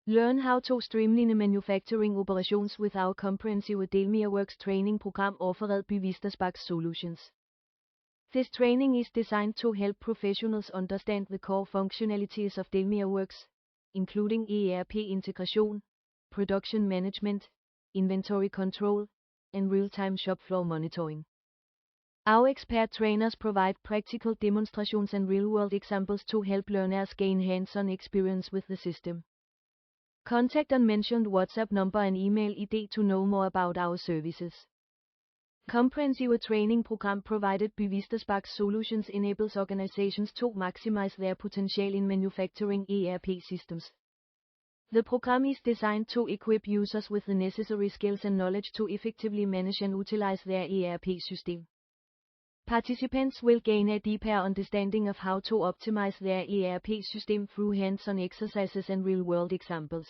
Learn how to streamline manufacturing operations with our comprehensive DELMIAWorks training program offered by Vistasparks Solutions. This training is designed to help professionals understand the core functionalities of DELMIAWorks, including ERP integration, production management, inventory control, and real-time shop floor monitoring. Our expert trainers provide practical demonstrations and real-world examples to help learners gain hands-on experience with the system. Contact unmentioned WhatsApp number and email ID to know more about our services. Comprehensive training program provided by Vistasparks Solutions enables organizations to maximize their potential in manufacturing ERP systems. The program is designed to equip users with the necessary skills and knowledge to effectively manage and utilize their ERP system. Participants will gain a deeper understanding of how to optimize their ERP system through hands-on exercises and real-world examples.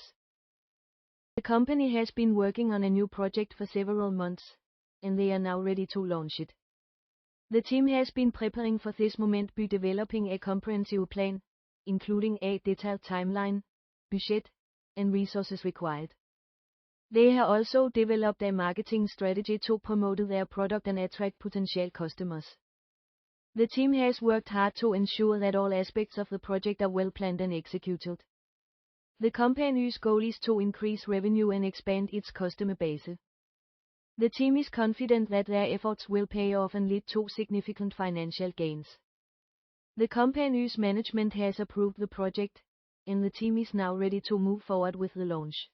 The company has been working on a new project for several months, and they are now ready to launch it. The team has been preparing for this moment by developing a comprehensive plan, including a detailed timeline, budget, and resources required. They have also developed a marketing strategy to promote their product and attract potential customers. The team has worked hard to ensure that all aspects of the project are well planned and executed. The company's goal is to increase revenue and expand its customer base. The team is confident that their efforts will pay off and lead to significant financial gains. The company's management has approved the project, and the team is now ready to move forward with the launch.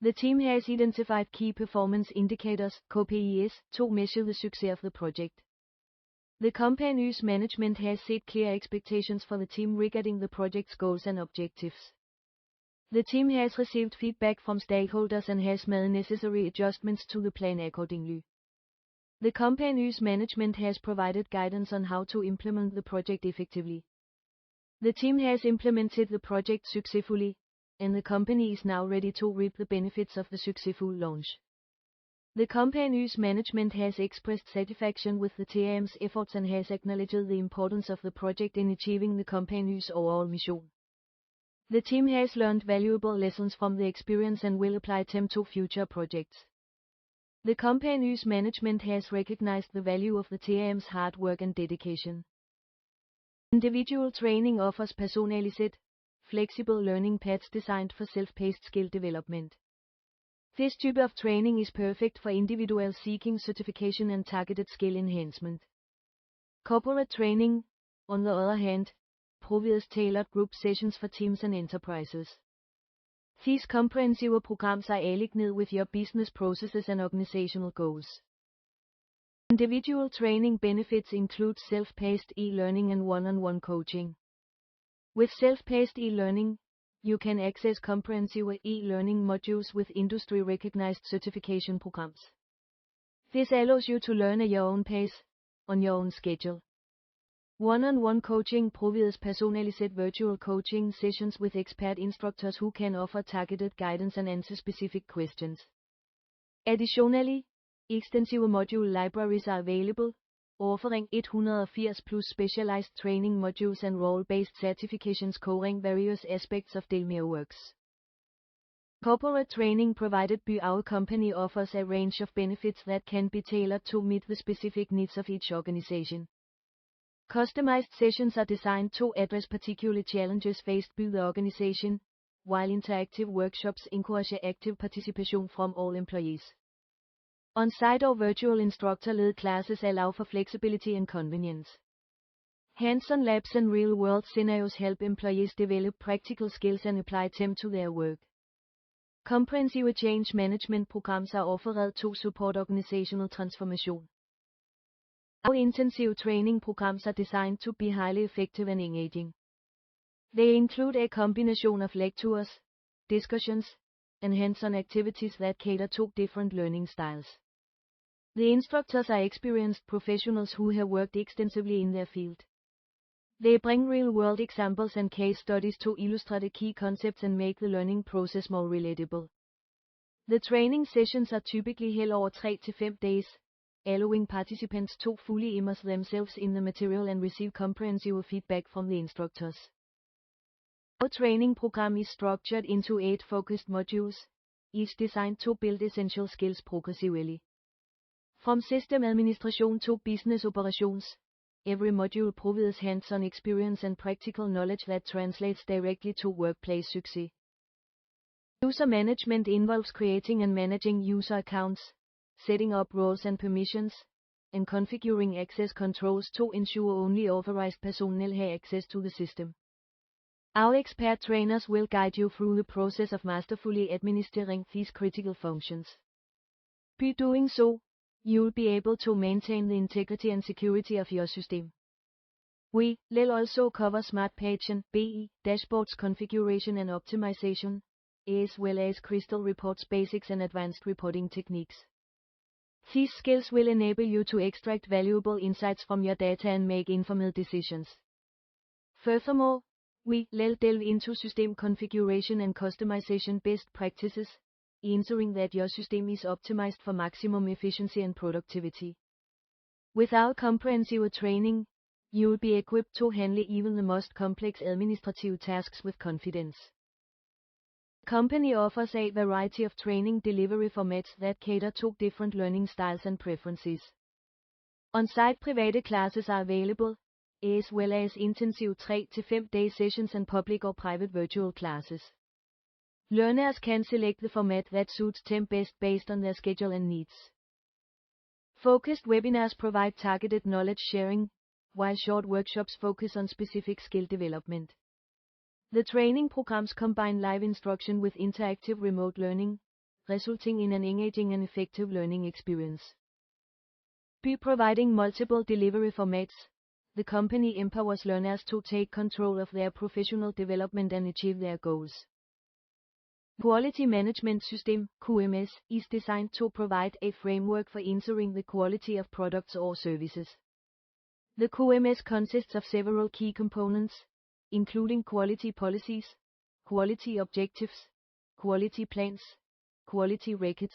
The team has identified key performance indicators, KPIs, to measure the success of the project. The company's management has set clear expectations for the team regarding the project's goals and objectives. The team has received feedback from stakeholders and has made necessary adjustments to the plan accordingly. The company's management has provided guidance on how to implement the project effectively. The team has implemented the project successfully, and the company is now ready to reap the benefits of the successful launch. The company's management has expressed satisfaction with the team's efforts and has acknowledged the importance of the project in achieving the company's overall mission. The team has learned valuable lessons from the experience and will apply them to future projects. The company's management has recognized the value of the team's hard work and dedication. Individual training offers personalized, flexible learning paths designed for self-paced skill development. This type of training is perfect for individuals seeking certification and targeted skill enhancement. Corporate training, on the other hand, provides tailored group sessions for teams and enterprises. These comprehensive programs are aligned with your business processes and organizational goals. Individual training benefits include self-paced e-learning and one-on-one coaching. With self-paced e-learning, you can access comprehensive e-learning modules with industry-recognized certification programs. This allows you to learn at your own pace, on your own schedule. One-on-one coaching provides personalized virtual coaching sessions with expert instructors who can offer targeted guidance and answer specific questions. Additionally, extensive module libraries are available, offering 180 plus specialized training modules and role-based certifications covering various aspects of DELMIAWorks. Corporate training provided by our company offers a range of benefits that can be tailored to meet the specific needs of each organization. Customized sessions are designed to address particular challenges faced by the organization, while interactive workshops encourage active participation from all employees. On-site or virtual instructor-led classes allow for flexibility and convenience. Hands-on labs and real-world scenarios help employees develop practical skills and apply them to their work. Comprehensive change management programs are offered to support organizational transformation. Our intensive training programs are designed to be highly effective and engaging. They include a combination of lectures, discussions, and hands-on activities that cater to different learning styles. The instructors are experienced professionals who have worked extensively in their field. They bring real-world examples and case studies to illustrate the key concepts and make the learning process more relatable. The training sessions are typically held over 3 to 5 days, allowing participants to fully immerse themselves in the material and receive comprehensive feedback from the instructors. Our training program is structured into 8 focused modules, each designed to build essential skills progressively. From system administration to business operations, every module provides hands-on experience and practical knowledge that translates directly to workplace success. User management involves creating and managing user accounts, setting up roles and permissions, and configuring access controls to ensure only authorized personnel have access to the system. Our expert trainers will guide you through the process of masterfully administering these critical functions. By doing so, you will be able to maintain the integrity and security of your system. We will also cover smart page and BE dashboards configuration and optimization, as well as crystal reports basics and advanced reporting techniques. These skills will enable you to extract valuable insights from your data and make informed decisions. Furthermore, we will delve into system configuration and customization best practices, ensuring that your system is optimized for maximum efficiency and productivity. With our comprehensive training, you will be equipped to handle even the most complex administrative tasks with confidence. The company offers a variety of training delivery formats that cater to different learning styles and preferences. On-site private classes are available, as well as intensive 3 to 5 day sessions and public or private virtual classes. Learners can select the format that suits them best based on their schedule and needs. Focused webinars provide targeted knowledge sharing, while short workshops focus on specific skill development. The training programs combine live instruction with interactive remote learning, resulting in an engaging and effective learning experience. By providing multiple delivery formats, the company empowers learners to take control of their professional development and achieve their goals. Quality Management System (QMS) is designed to provide a framework for ensuring the quality of products or services. The QMS consists of several key components, including quality policies, quality objectives, quality plans, quality records,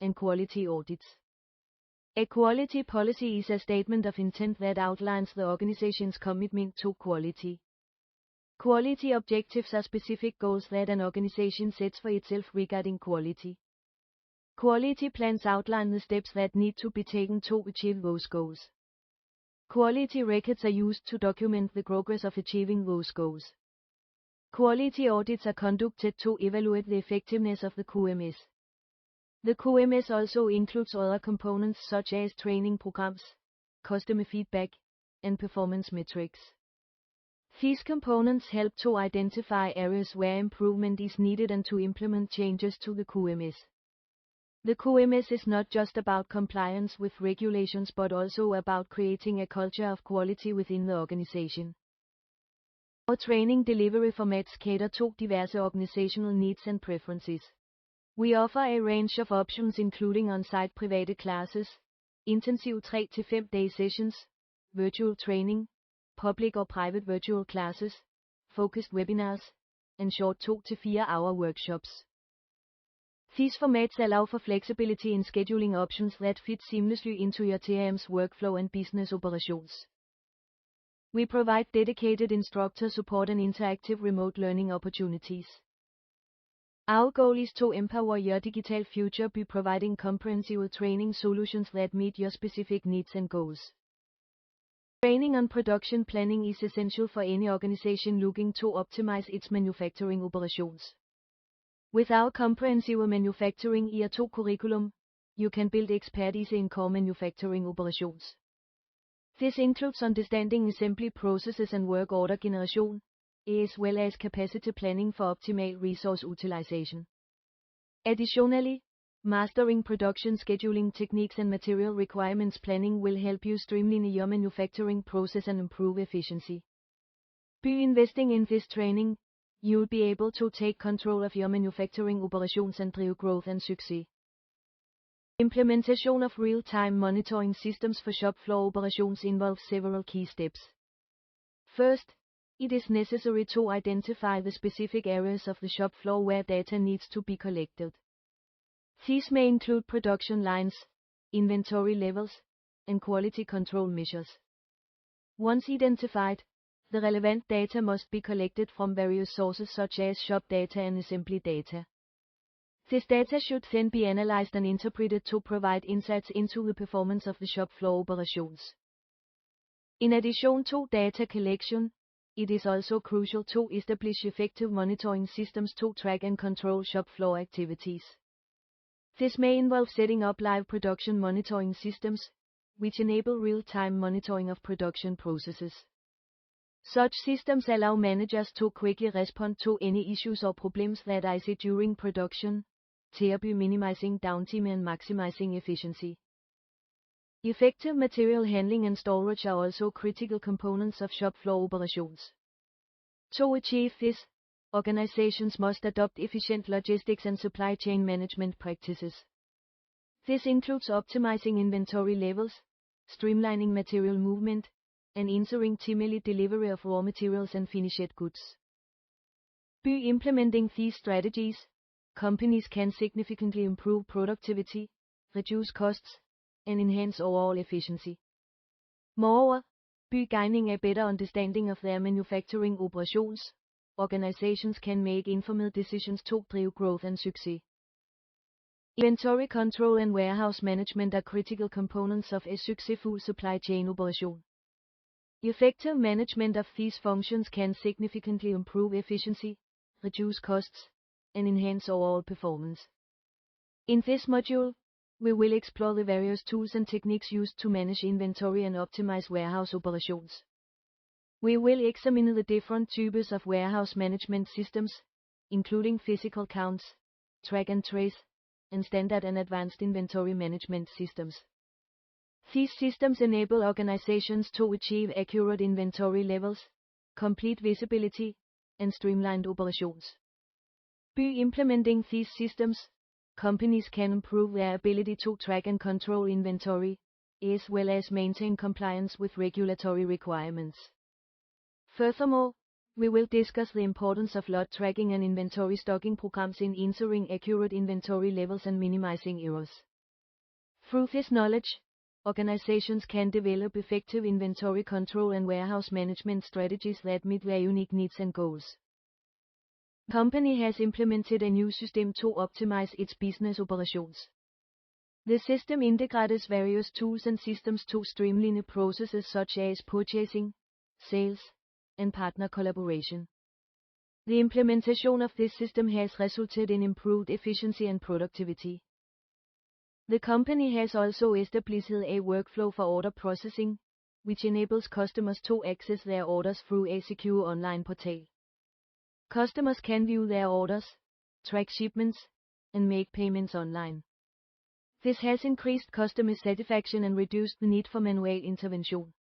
and quality audits. A quality policy is a statement of intent that outlines the organization's commitment to quality. Quality objectives are specific goals that an organization sets for itself regarding quality. Quality plans outline the steps that need to be taken to achieve those goals. Quality records are used to document the progress of achieving those goals. Quality audits are conducted to evaluate the effectiveness of the QMS. The QMS also includes other components such as training programs, customer feedback, and performance metrics. These components help to identify areas where improvement is needed and to implement changes to the QMS. The QMS is not just about compliance with regulations but also about creating a culture of quality within the organization. Our training delivery formats cater to diverse organizational needs and preferences. We offer a range of options including on-site private classes, intensive 3 to 5 day sessions, virtual training, public or private virtual classes, focused webinars, and short 2 to 4 hour workshops. These formats allow for flexibility in scheduling options that fit seamlessly into your team's workflow and business operations. We provide dedicated instructor support and interactive remote learning opportunities. Our goal is to empower your digital future by providing comprehensive training solutions that meet your specific needs and goals. Training on production planning is essential for any organization looking to optimize its manufacturing operations. With our comprehensive manufacturing ER2 curriculum, you can build expertise in core manufacturing operations. This includes understanding assembly processes and work order generation, as well as capacity planning for optimal resource utilization. Additionally, mastering production scheduling techniques and material requirements planning will help you streamline your manufacturing process and improve efficiency. By investing in this training, you will be able to take control of your manufacturing operations and drive growth and success. Implementation of real-time monitoring systems for shop floor operations involves several key steps. First, it is necessary to identify the specific areas of the shop floor where data needs to be collected. These may include production lines, inventory levels, and quality control measures. Once identified, the relevant data must be collected from various sources such as shop data and assembly data. This data should then be analyzed and interpreted to provide insights into the performance of the shop floor operations. In addition to data collection, it is also crucial to establish effective monitoring systems to track and control shop floor activities. This may involve setting up live production monitoring systems, which enable real-time monitoring of production processes. Such systems allow managers to quickly respond to any issues or problems that arise during production, thereby minimizing downtime and maximizing efficiency. Effective material handling and storage are also critical components of shop floor operations. To achieve this, organizations must adopt efficient logistics and supply chain management practices. This includes optimizing inventory levels, streamlining material movement, and ensuring timely delivery of raw materials and finished goods. By implementing these strategies, companies can significantly improve productivity, reduce costs, and enhance overall efficiency. Moreover, by gaining a better understanding of their manufacturing operations, organizations can make informed decisions to drive growth and success. Inventory control and warehouse management are critical components of a successful supply chain operation. Effective management of these functions can significantly improve efficiency, reduce costs, and enhance overall performance. In this module, we will explore the various tools and techniques used to manage inventory and optimize warehouse operations. We will examine the different types of warehouse management systems, including physical counts, track and trace, and standard and advanced inventory management systems. These systems enable organizations to achieve accurate inventory levels, complete visibility, and streamlined operations. By implementing these systems, companies can improve their ability to track and control inventory, as well as maintain compliance with regulatory requirements. Furthermore, we will discuss the importance of lot tracking and inventory stocking programs in ensuring accurate inventory levels and minimizing errors. Through this knowledge, organizations can develop effective inventory control and warehouse management strategies that meet their unique needs and goals. The company has implemented a new system to optimize its business operations. The system integrates various tools and systems to streamline processes such as purchasing, sales, and partner collaboration. The implementation of this system has resulted in improved efficiency and productivity. The company has also established a workflow for order processing, which enables customers to access their orders through a secure online portal. Customers can view their orders, track shipments, and make payments online. This has increased customer satisfaction and reduced the need for manual intervention.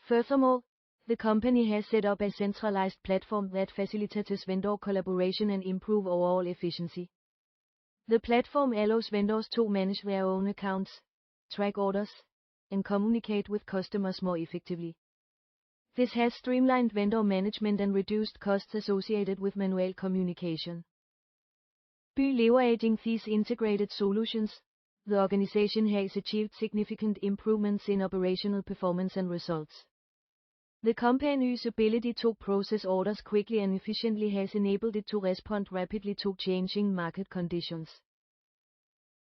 Furthermore, the company has set up a centralized platform that facilitates vendor collaboration and improves overall efficiency. The platform allows vendors to manage their own accounts, track orders, and communicate with customers more effectively. This has streamlined vendor management and reduced costs associated with manual communication. By leveraging these integrated solutions, the organization has achieved significant improvements in operational performance and results. The company's ability to process orders quickly and efficiently has enabled it to respond rapidly to changing market conditions.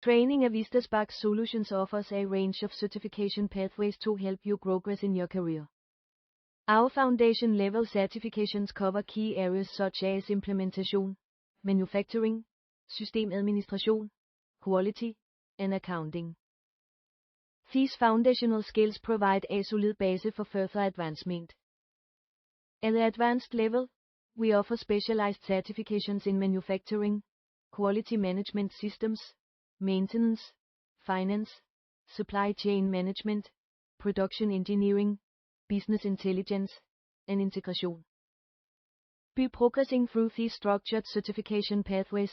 Training at Vistasparks Solutions offers a range of certification pathways to help you progress in your career. Our foundation-level certifications cover key areas such as implementation, manufacturing, system administration, quality, and accounting. These foundational skills provide a solid basis for further advancement. At the advanced level, we offer specialized certifications in manufacturing, quality management systems, maintenance, finance, supply chain management, production engineering, business intelligence, and integration. By progressing through these structured certification pathways,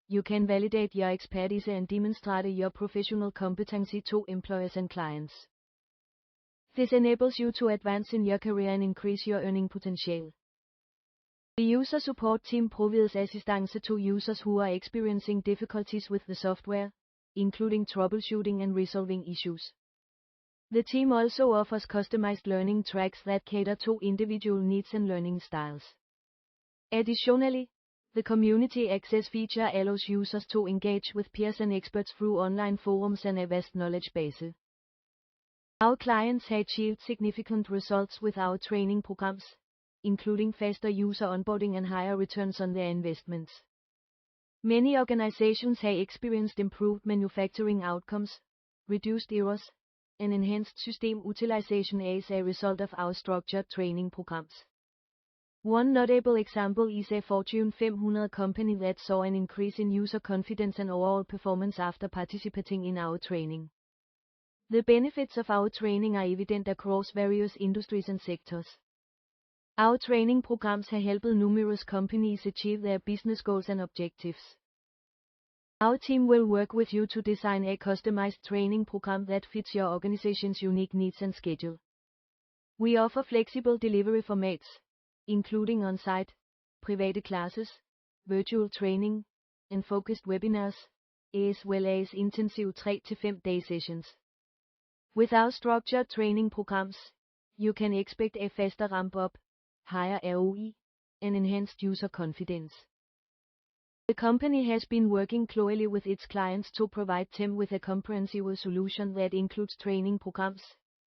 you can validate your expertise and demonstrate your professional competency to employers and clients. This enables you to advance in your career and increase your earning potential. The user support team provides assistance to users who are experiencing difficulties with the software, including troubleshooting and resolving issues. The team also offers customized learning tracks that cater to individual needs and learning styles. Additionally, the community access feature allows users to engage with peers and experts through online forums and a vast knowledge base. Our clients have achieved significant results with our training programs, including faster user onboarding and higher returns on their investments. Many organizations have experienced improved manufacturing outcomes, reduced errors, and enhanced system utilization as a result of our structured training programs. One notable example is a Fortune 500 company that saw an increase in user confidence and overall performance after participating in our training. The benefits of our training are evident across various industries and sectors. Our training programs have helped numerous companies achieve their business goals and objectives. Our team will work with you to design a customized training program that fits your organization's unique needs and schedule. We offer flexible delivery formats, including on-site, private classes, virtual training, and focused webinars, as well as intensive 3 to 5 day sessions. With our structured training programs, you can expect a faster ramp-up, higher ROI, and enhanced user confidence. The company has been working closely with its clients to provide them with a comprehensive solution that includes training programs,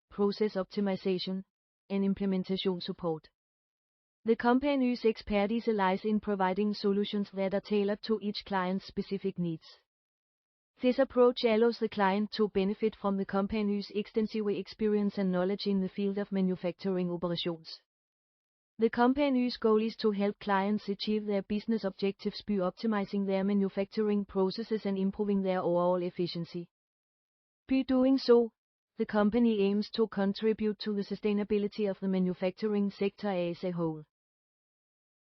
process optimization, and implementation support. The company's expertise lies in providing solutions that are tailored to each client's specific needs. This approach allows the client to benefit from the company's extensive experience and knowledge in the field of manufacturing operations. The company's goal is to help clients achieve their business objectives by optimizing their manufacturing processes and improving their overall efficiency. By doing so, the company aims to contribute to the sustainability of the manufacturing sector as a whole.